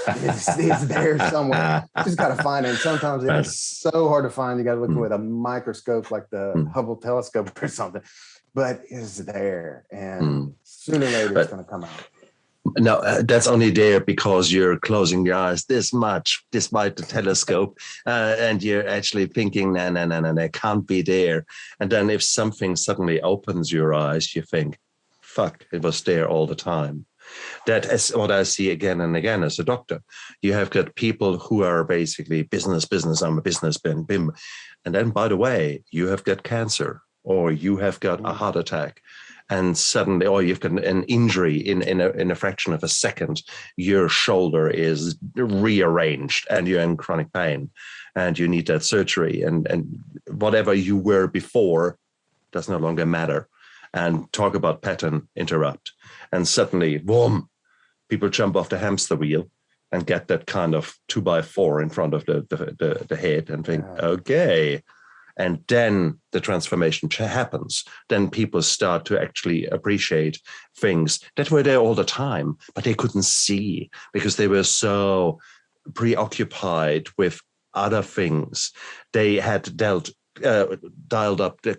It's there somewhere. You just got to find it. And sometimes it's so hard to find. You got to look with a microscope like the Hubble telescope or something. But it's there. And sooner or later, it's going to come out. No, that's only there because you're closing your eyes this much, despite the telescope, and you're actually thinking, no, can't be there. And then if something suddenly opens your eyes, you think, fuck, it was there all the time. That is what I see again and again as a doctor. You have got people who are basically business, I'm a business, bim. And then, by the way, you have got cancer or you have got a heart attack. And suddenly, or you've got an injury in a fraction of a second, your shoulder is rearranged and you're in chronic pain and you need that surgery. And whatever you were before does no longer matter. And talk about pattern interrupt. And suddenly, boom, people jump off the hamster wheel and get that kind of 2x4 in front of the head and think, okay. And then the transformation happens. Then people start to actually appreciate things that were there all the time, but they couldn't see because they were so preoccupied with other things. They had dialed up the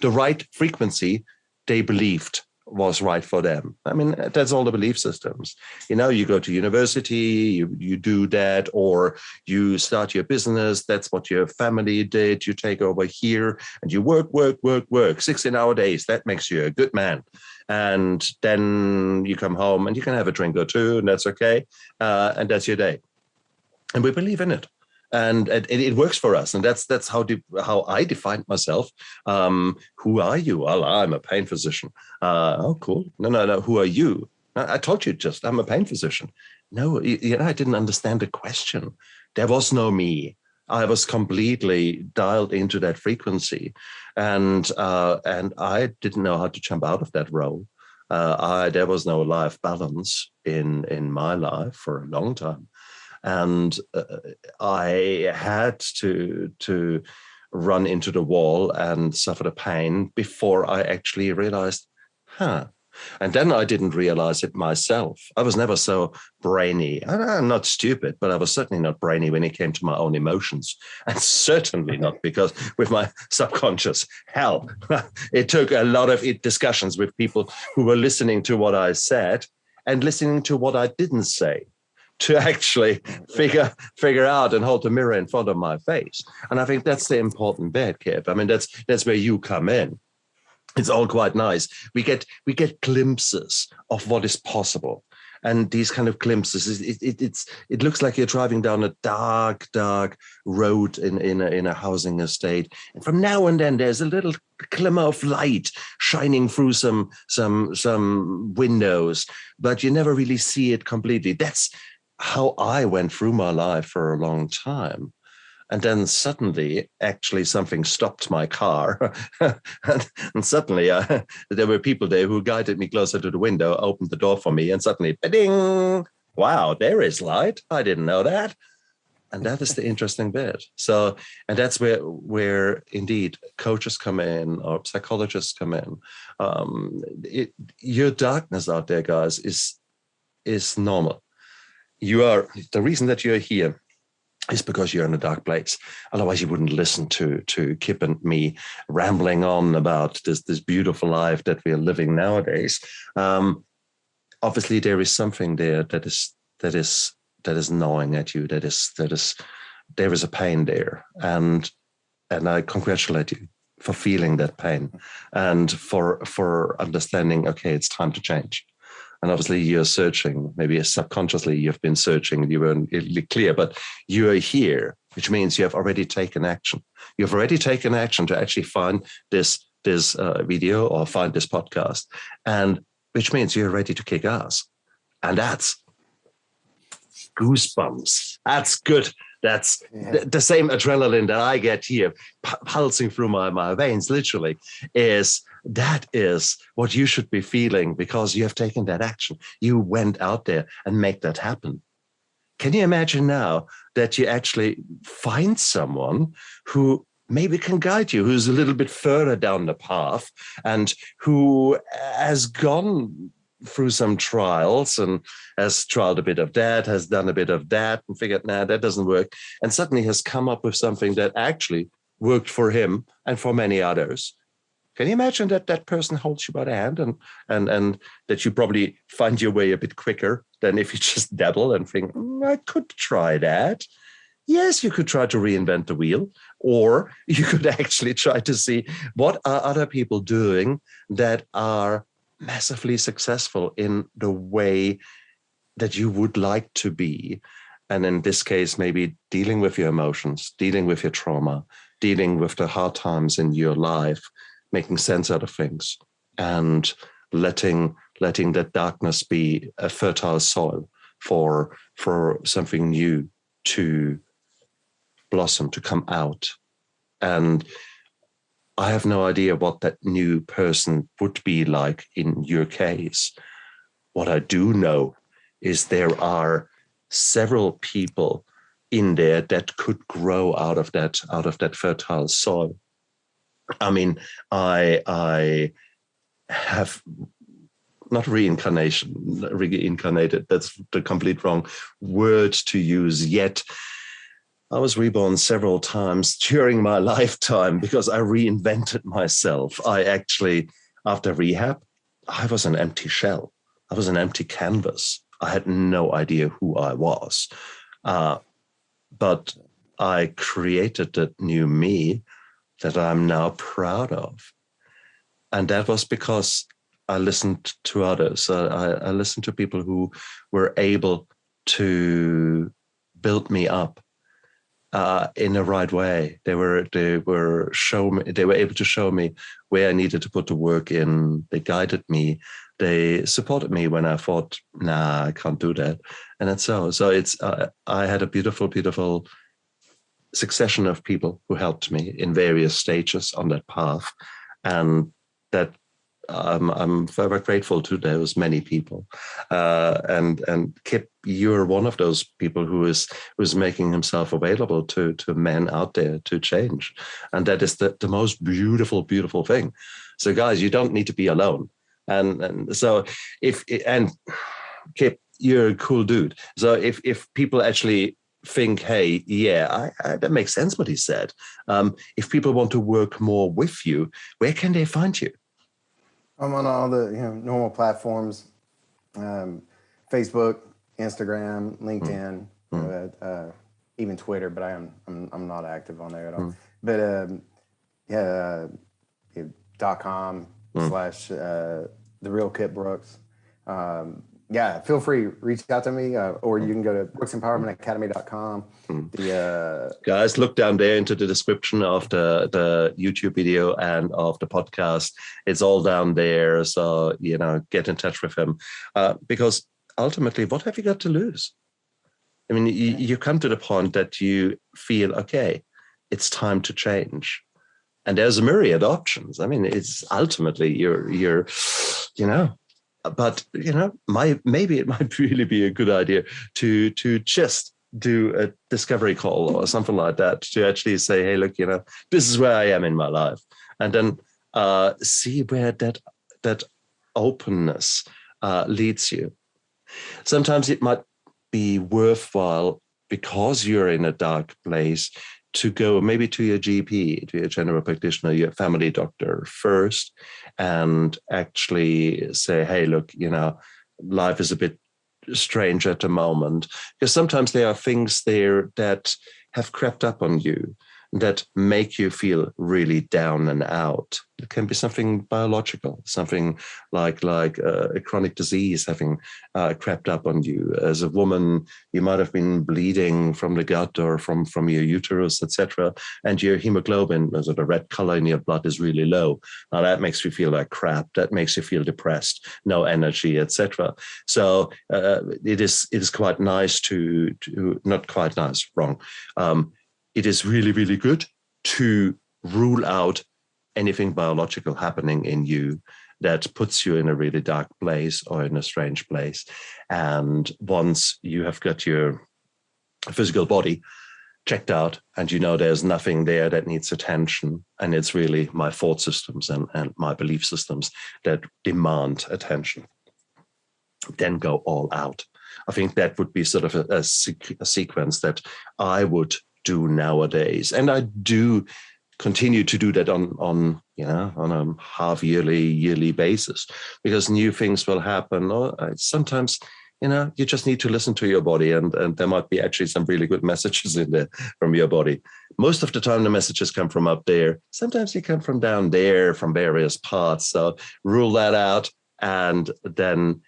right frequency they believed was right for them. I mean, that's all the belief systems. You go to university, you do that, or you start your business. That's what your family did. You take over here and you work, 16-hour days. That makes you a good man. And then you come home and you can have a drink or two, and that's okay. And that's your day. And we believe in it. And it works for us. And that's how I defined myself. Who are you? Well, I'm a pain physician. Oh, cool. No. Who are you? I told you I'm a pain physician. No, I didn't understand the question. There was no me. I was completely dialed into that frequency. And I didn't know how to jump out of that role. There was no life balance in my life for a long time. And I had to run into the wall and suffer the pain before I actually realized, And then I didn't realize it myself. I was never so brainy. I'm not stupid, but I was certainly not brainy when it came to my own emotions. And certainly not because with my subconscious, hell, it took a lot of discussions with people who were listening to what I said. and listening to what I didn't say, to actually figure out and hold the mirror in front of my face. And I think that's the important bit, Kip. I mean, that's where you come in. It's all quite nice. We get glimpses of what is possible. And these kind of glimpses, it looks like you're driving down a dark road in a housing estate. And from now and then, there's a little glimmer of light shining through some windows, but you never really see it completely. That's how I went through my life for a long time. And then suddenly, actually, something stopped my car. and suddenly, there were people there who guided me closer to the window, opened the door for me, and suddenly, ding! Wow, there is light. I didn't know that. And that is the interesting bit. So, and that's where indeed coaches come in or psychologists come in. Your darkness out there, guys, is normal. The reason that you're here is because you're in a dark place. Otherwise, you wouldn't listen to Kip and me rambling on about this beautiful life that we are living nowadays. Obviously, there is something there that is gnawing at you. There is a pain there, and I congratulate you for feeling that pain and for understanding. Okay, it's time to change. And obviously you're searching, maybe subconsciously you've been searching and you weren't really clear, but you are here, which means you have already taken action. You've already taken action to actually find this video or find this podcast, and which means you're ready to kick ass. And that's goosebumps. That's good. That's the same adrenaline that I get here, pulsing through my veins, literally, is what you should be feeling because you have taken that action. You went out there and make that happen. Can you imagine now that you actually find someone who maybe can guide you, who's a little bit further down the path and who has gone through some trials and has tried a bit of that, has done a bit of that and figured, nah, that doesn't work. And suddenly has come up with something that actually worked for him and for many others. Can you imagine that person holds you by the hand and that you probably find your way a bit quicker than if you just dabble and think, I could try that. Yes, you could try to reinvent the wheel, or you could actually try to see what are other people doing that are massively successful in the way that you would like to be. And in this case, maybe dealing with your emotions, dealing with your trauma, dealing with the hard times in your life, making sense out of things and letting that darkness be a fertile soil for something new to blossom, to come out. And I have no idea what that new person would be like in your case. What I do know is there are several people in there that could grow out of that fertile soil. I mean, I have not reincarnated. That's the complete wrong word to use yet. I was reborn several times during my lifetime because I reinvented myself. I actually, after rehab, I was an empty shell. I was an empty canvas. I had no idea who I was. But I created that new me that I'm now proud of. And that was because I listened to others. I listened to people who were able to build me up in the right way. They were able to show me where I needed to put the work in. They guided me. They supported me when I thought, nah, I can't do that. And it's so it's I had a beautiful, beautiful succession of people who helped me in various stages on that path, and that I'm very grateful to those many people. And Kip, you're one of those people who's making himself available to men out there to change, and that is the most beautiful, beautiful thing. So, guys, you don't need to be alone. And so and Kip, you're a cool dude. So if people actually think, hey, yeah, that makes sense what he said. If people want to work more with you, where can they find you? I'm on all the normal platforms. Facebook, Instagram, LinkedIn, even Twitter, but I'm not active on there at all. But yeah, .com / the real Kip Brooks. Yeah, feel free, reach out to me, or you can go to brooksempowermentacademy.com. Guys, look down there into the description of the YouTube video and of the podcast. It's all down there. So, get in touch with him. Because ultimately, what have you got to lose? I mean, you come to the point that you feel, okay, it's time to change. And there's a myriad of options. I mean, it's ultimately you're but maybe it might really be a good idea to just do a discovery call or something like that, to actually say, hey, look, this is where I am in my life. And then see where that openness leads you. Sometimes it might be worthwhile, because you're in a dark place, to go maybe to your GP, to your general practitioner, your family doctor first, and actually say, hey, look, life is a bit strange at the moment. Because sometimes there are things there that have crept up on you that make you feel really down and out. It can be something biological, something like a chronic disease having crept up on you. As a woman, you might have been bleeding from the gut or from your uterus, etc., and your hemoglobin, so the red color in your blood, is really low. Now that makes you feel like crap. That makes you feel depressed, no energy, etc. So it is quite nice to not quite nice, wrong. It is really, really good to rule out anything biological happening in you that puts you in a really dark place or in a strange place. And once you have got your physical body checked out and there's nothing there that needs attention, and it's really my thought systems and my belief systems that demand attention, then go all out. I think that would be sort of a sequence that I would do nowadays, and I do continue to do that on a half yearly basis, because new things will happen. Or sometimes you just need to listen to your body, and there might be actually some really good messages in there from your body. Most of the time the messages come from up there. Sometimes they come from down there, from various parts. So rule that out, and then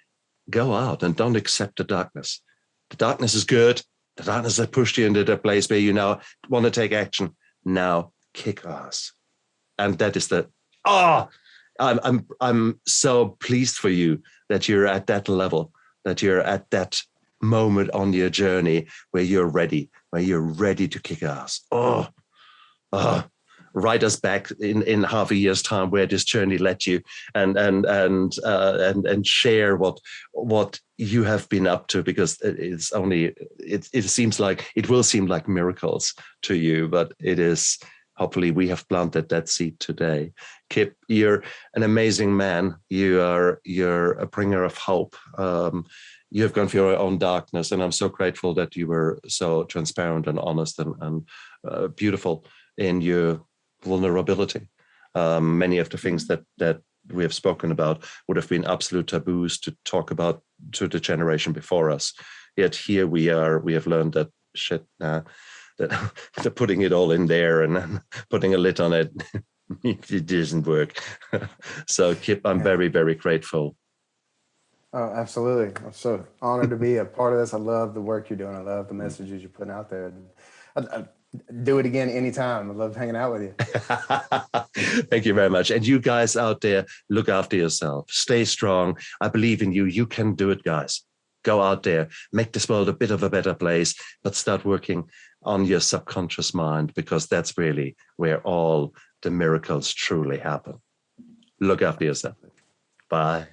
go out and don't accept the darkness. The darkness is good. The darkness that pushed you into the place where you now want to take action. Now kick ass. And that is I'm so pleased for you that you're at that level, that you're at that moment on your journey where you're ready to kick ass. Write us back in half a year's time where this journey led you, and share what you have been up to, because it will seem like miracles to you, but it is. Hopefully we have planted that seed today. Kip, you're an amazing man. You're a bringer of hope. You have gone through your own darkness, and I'm so grateful that you were so transparent and honest and beautiful in your vulnerability. Many of the things that we have spoken about would have been absolute taboos to talk about to the generation before us. Yet here we have learned that shit, that putting it all in there and then putting a lid on it, it doesn't work. So Kip, I'm very, very grateful. Oh, absolutely. I'm so honored to be a part of this. I love the work you're doing. I love the messages you're putting out there. I do it again anytime. I love hanging out with you. Thank you very much. And you guys out there, look after yourself. Stay strong. I believe in you. You can do it, guys. Go out there, make this world a bit of a better place, but start working on your subconscious mind, because that's really where all the miracles truly happen. Look after yourself. Bye.